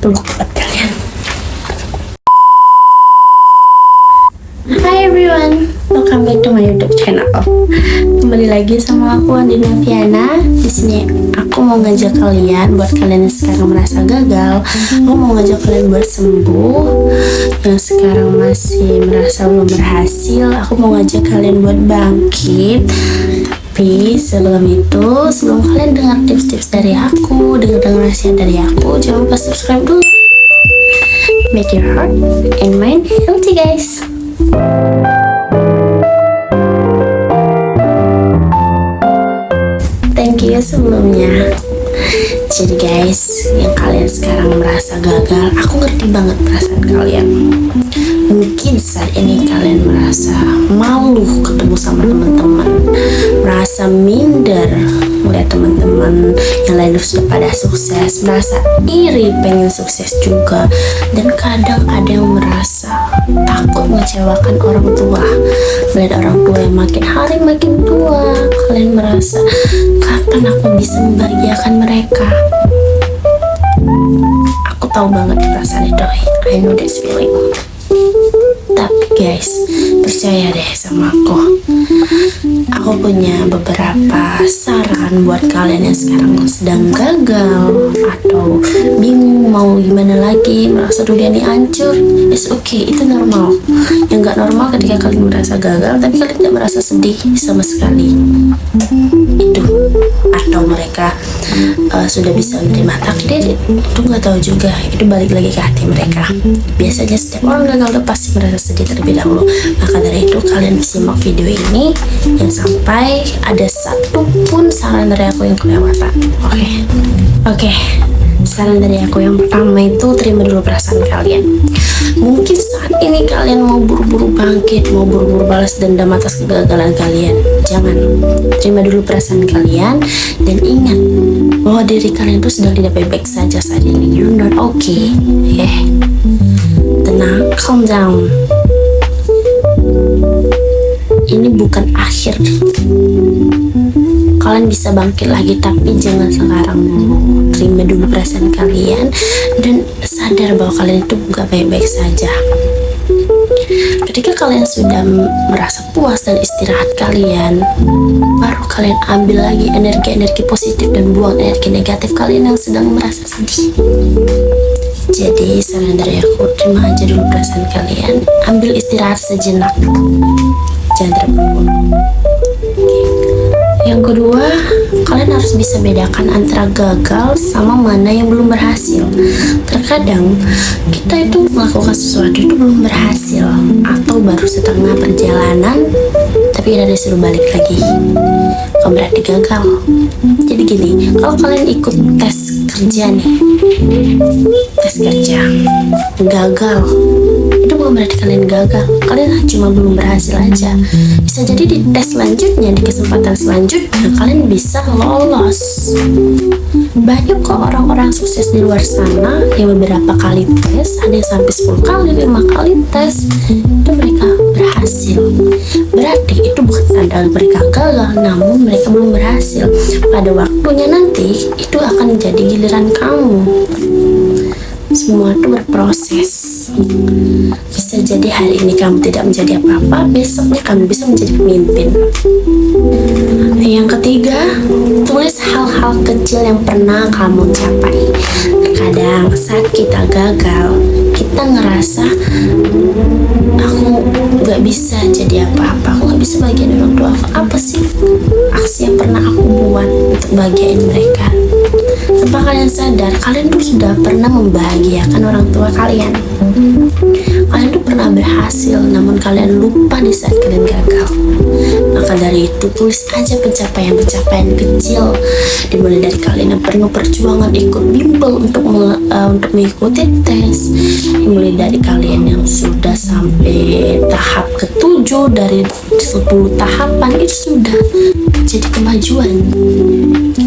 peluk buat kalian. Hi everyone, welcome back to my YouTube channel. Kembali lagi sama aku Andi Noviana. Di sini aku mau ngajak kalian, buat kalian yang sekarang merasa gagal, aku mau ngajak kalian buat sembuh. Yang sekarang masih merasa belum berhasil, aku mau ngajak kalian buat bangkit. Tapi sebelum itu, sebelum kalian dengar tips-tips dari aku, dengar nasihat dari aku, jangan lupa subscribe dulu. Make your heart and mind healthy, guys. Thank you sebelumnya. Jadi guys, yang kalian sekarang merasa gagal, aku ngerti banget perasaan kalian. Mungkin saat ini kalian merasa malu ketemu sama teman-teman, merasa minder melihat teman-teman yang lain sudah pada sukses, merasa iri pengen sukses juga, dan kadang ada yang merasa takut mengecewakan orang tua, melihat orang tua yang makin hari makin tua. Kalian merasa, kapan aku bisa membahagiakan mereka? Aku tahu banget perasaan itu, I know that feeling. Tapi guys, percaya deh sama aku punya beberapa saran buat kalian yang sekarang sedang gagal atau bingung mau gimana lagi, merasa dunia ini hancur. It's okay, itu normal. Yang gak normal ketika kalian merasa gagal tapi kalian tidak merasa sedih sama sekali. Itu, atau mereka sudah bisa menerima takdir, itu gak tahu juga. Itu balik lagi ke hati mereka. Biasanya setiap orang gagal itu pasti merasa sedih terlebih dahulu. Maka dari itu kalian simak video ini yang sampai ada satu pun saran dari aku yang kelewatan. Oke. Saran dari aku yang pertama itu, terima dulu perasaan kalian. Mungkin saat ini kalian mau buru-buru bangkit, mau buru-buru balas dendam atas kegagalan kalian. Jangan. Terima dulu perasaan kalian dan ingat bahwa diri kalian itu sedang tidak baik-baik saja saat ini. You're not okay. Tenang, calm down. Ini bukan akhir. Kalian bisa bangkit lagi, tapi jangan sekarang dulu. Terima dulu perasaan kalian dan sadar bahwa kalian itu gak baik-baik saja. Ketika kalian sudah merasa puas dan istirahat kalian, baru kalian ambil lagi energi-energi positif dan buang energi negatif kalian yang sedang merasa sedih. Jadi saran dari aku, terima aja dulu perasaan kalian, ambil istirahat sejenak, jangan terburu-buru. Yang kedua, kalian harus bisa bedakan antara gagal sama mana yang belum berhasil. Terkadang kita itu melakukan sesuatu itu belum berhasil atau baru setengah perjalanan, tapi kita disuruh balik lagi, bukan berarti gagal. Jadi gini, kalau kalian ikut tes kerja nih, tes kerja gagal, itu bukan berarti kalian gagal, kalian cuma belum berhasil aja. Bisa jadi di tes selanjutnya, di kesempatan selanjutnya kalian bisa lolos. Banyak kok orang-orang sukses di luar sana yang beberapa kali tes, ada yang sampai 10 kali, 5 kali tes, itu mereka berhasil. Berarti itu bukan tanda mereka gagal, namun mereka belum berhasil. Pada waktunya nanti itu akan menjadi giliran kamu. Semua itu berproses. Bisa jadi hari ini kamu tidak menjadi apa-apa, besoknya kamu bisa menjadi pemimpin. Yang ketiga, tulis hal-hal kecil yang pernah kamu capai. Terkadang saat kita gagal, kita ngerasa aku gak bisa jadi apa-apa, aku gak bisa bahagiain orang tua aku. Apa sih aksi yang pernah aku buat untuk bahagiain mereka? Tanpa kalian sadar, kalian tuh sudah pernah membahagiakan orang tua kalian. Kalian tuh pernah berhasil, namun kalian lupa di saat kalian gagal. Maka dari itu, tulis aja pencapaian-pencapaian kecil, dimulai dari kalian yang penuh perjuangan ikut bimbel untuk mengikuti tes, dimulai dari kalian yang sudah sampai tahap ke-7 dari 10 tahapan, itu sudah jadi kemajuan.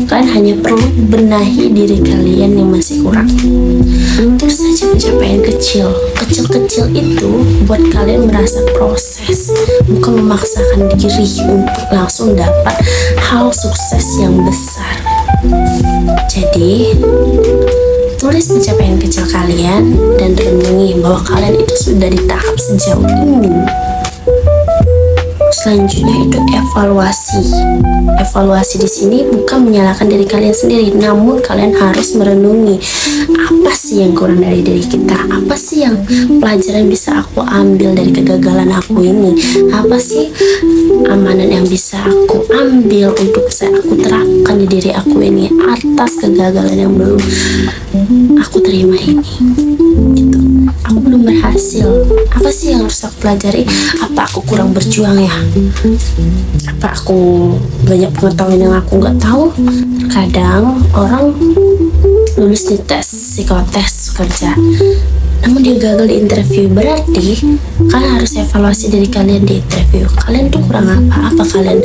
Kalian hanya perlu benahi diri kalian yang masih kurang. Terus saja pencapaian kecil-kecil itu buat kalian merasa proses, bukan memaksakan diri untuk langsung dapat hal sukses yang besar. Jadi Tulis pencapaian kecil kalian dan renungi bahwa kalian itu sudah di tahap sejauh ini. Selanjutnya itu evaluasi. Evaluasi di sini bukan menyalahkan diri kalian sendiri, namun kalian harus merenungi apa sih yang kurang dari diri kita, apa sih yang pelajaran bisa aku ambil dari kegagalan aku ini, apa sih amanat yang bisa aku ambil untuk bisa aku terapkan di diri aku ini atas kegagalan yang belum aku terima ini. Gitu. Aku belum berhasil. Apa sih yang harus aku pelajari? Apa aku kurang berjuang ya? Apa aku banyak pengetahuan yang aku nggak tahu? Terkadang orang lulus di tes psikotes kerja, namun dia gagal di interview. Berarti kalian harus evaluasi diri kalian di interview. Kalian tuh kurang apa? Apa kalian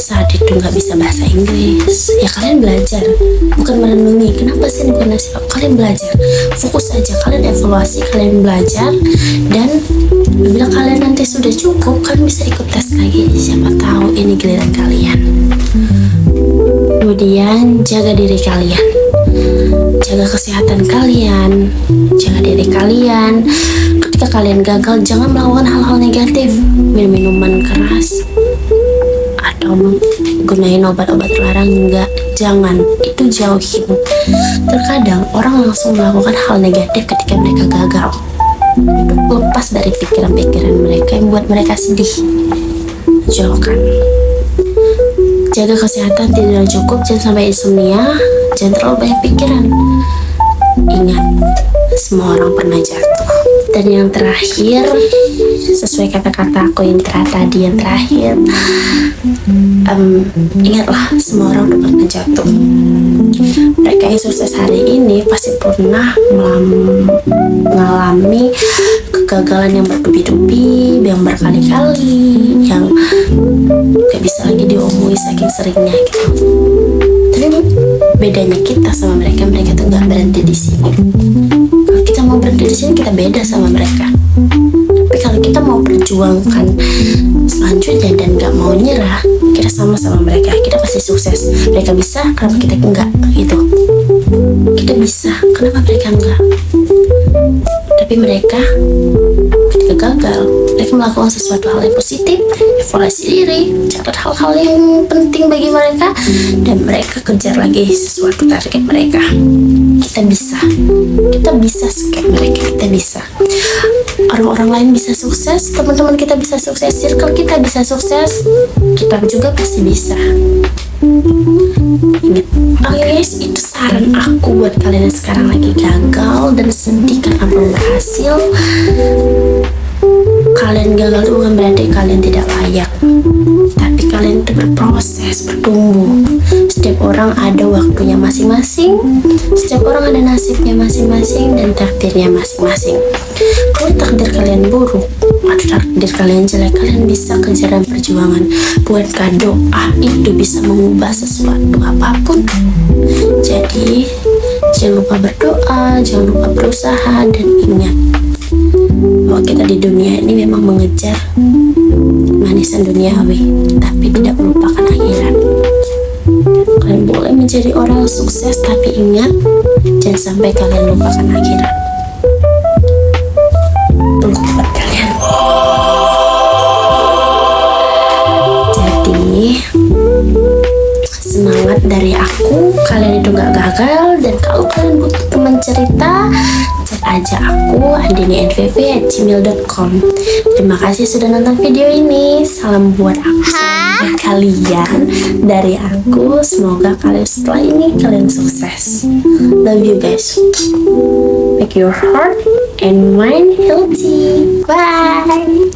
saat itu nggak bisa bahasa Inggris? Ya kalian belajar, bukan merenungi. Kenapa sih bukan ngasih tahu? Kalian belajar, fokus aja. Kalian evaluasi, kalian belajar, dan bila kalian nanti sudah cukup, kalian bisa ikut tes lagi. Siapa tahu ini giliran kalian. Kemudian jaga diri kalian. Jaga kesehatan kalian, jaga diri kalian. Ketika kalian gagal, jangan melakukan hal-hal negatif, minum minuman keras atau gunain obat-obat terlarang. Enggak, jangan, itu jauhin. Terkadang orang langsung melakukan hal negatif ketika mereka gagal. Itu lepas dari pikiran-pikiran mereka yang buat mereka sedih. Jauhkan. Jaga kesehatan, tidur yang cukup, jangan sampai insomnia, jangan terlalu banyak pikiran. Ingat, semua orang pernah jatuh. Dan yang terakhir, sesuai kata-kata aku yang tadi yang terakhir, ingatlah, semua orang udah pernah jatuh. Mereka yang sukses hari ini pasti pernah mengalami kegagalan yang bertubi-tubi, yang berkali-kali, yang gak bisa lagi diomongin saking seringnya gitu. Tapi bedanya kita sama mereka, mereka tuh gak berhenti di sini. Kalau kita mau berhenti di sini, kita beda sama mereka. Tapi kalau kita mau perjuangkan selanjutnya dan gak mau nyerah, kita sama-sama mereka. Kita pasti sukses. Mereka bisa, kenapa kita enggak gitu? Kita bisa, kenapa mereka enggak? Tapi mereka ketika gagal, mereka melakukan sesuatu hal yang positif, evaluasi diri, catat hal-hal yang penting bagi mereka, dan mereka kejar lagi sesuatu target mereka. Kita bisa kayak mereka, kita bisa. Orang-orang lain bisa sukses, teman-teman kita bisa sukses, circle kita bisa sukses, kita juga pasti bisa. Ingat, oke guys, itu saran aku buat kalian yang sekarang lagi gagal dan sedih karena belum berhasil. Kalian gagal itu bukan berarti kalian tidak layak, tapi kalian itu berproses, bertumbuh. Setiap orang ada waktunya masing-masing, setiap orang ada nasibnya masing-masing dan takdirnya masing-masing. Kalau takdir kalian buruk atau takdir kalian jelek, kalian bisa kejar dan perjuangan. Buatkan doa, itu bisa mengubah sesuatu apapun. Jadi jangan lupa berdoa, jangan lupa berusaha, dan ingat bahwa kita di dunia ini memang mengejar manisan duniawi, tapi tidak melupakan akhirat. Kalian boleh menjadi orang yang sukses, tapi ingat, jangan sampai kalian lupakan akhirat. Peluk buat kalian. Jadi semangat dari aku, kalian itu gak gagal. Dan kalau kalian butuh teman cerita, chat aja aku andini@nvv@gmail.com. Terima kasih sudah nonton video ini. Salam buat aku, salam buat kalian dari aku. Semoga kalian setelah ini kalian sukses. Love you guys. Make your heart and mind healthy. Bye.